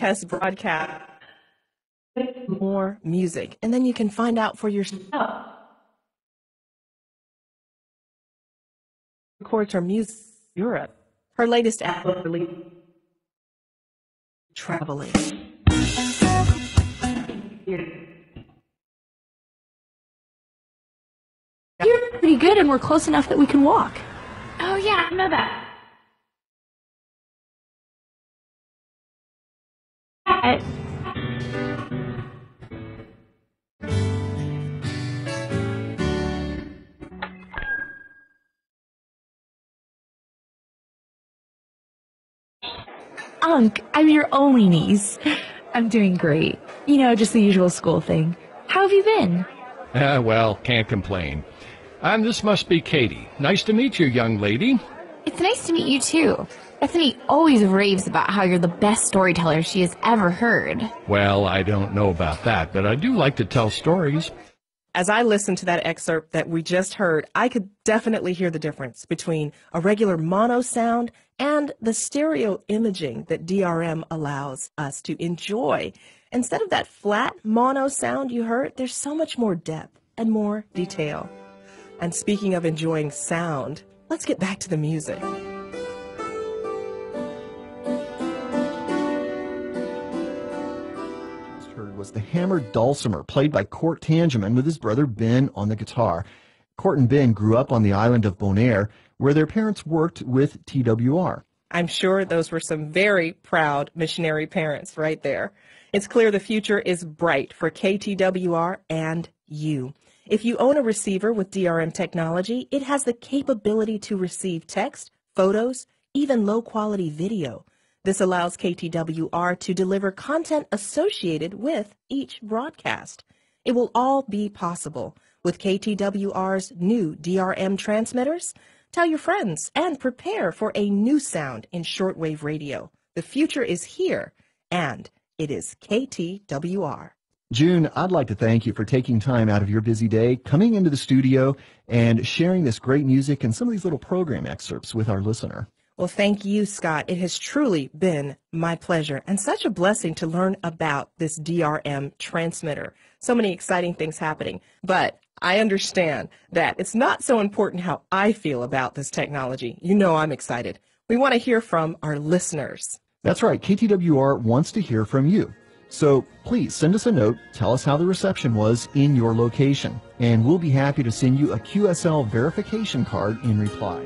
test broadcast more music, and then you can find out for yourself. Records her music in Europe. Her latest album released traveling. You're pretty good, and we're close enough that we can walk. Oh yeah, I know that. Unc, I'm your only niece. I'm doing great. You know, just the usual school thing. How have you been? Well, can't complain. And this must be Katie. Nice to meet you, young lady. It's nice to meet you too. Bethany always raves about how you're the best storyteller she has ever heard. Well, I don't know about that, but I do like to tell stories. As I listened to that excerpt that we just heard, I could definitely hear the difference between a regular mono sound and the stereo imaging that DRM allows us to enjoy. Instead of that flat mono sound you heard, there's so much more depth and more detail. And speaking of enjoying sound, let's get back to the music. Was the hammered dulcimer played by Cort Tangeman with his brother Ben on the guitar. Cort and Ben grew up on the island of Bonaire, where their parents worked with TWR. I'm sure those were some very proud missionary parents right there. It's clear the future is bright for KTWR and you. If you own a receiver with DRM technology, it has the capability to receive text, photos, even low-quality video. This allows KTWR to deliver content associated with each broadcast. It will all be possible with KTWR's new DRM transmitters. Tell your friends and prepare for a new sound in shortwave radio. The future is here, and it is KTWR. June, I'd like to thank you for taking time out of your busy day, coming into the studio, and sharing this great music and some of these little program excerpts with our listener. Well, thank you, Scott. It has truly been my pleasure and such a blessing to learn about this DRM transmitter. So many exciting things happening. But I understand that it's not so important how I feel about this technology. You know I'm excited. We want to hear from our listeners. That's right. KTWR wants to hear from you. So please send us a note, tell us how the reception was in your location, and we'll be happy to send you a QSL verification card in reply.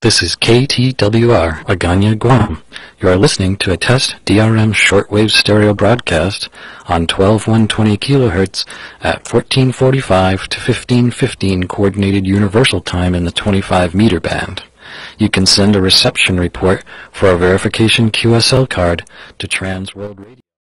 This is KTWR, Agana, Guam. You are listening to a test DRM shortwave stereo broadcast on 12120 kHz at 1445 to 1515 coordinated universal time in the 25 meter band. You can send a reception report for a verification QSL card to Trans World Radio.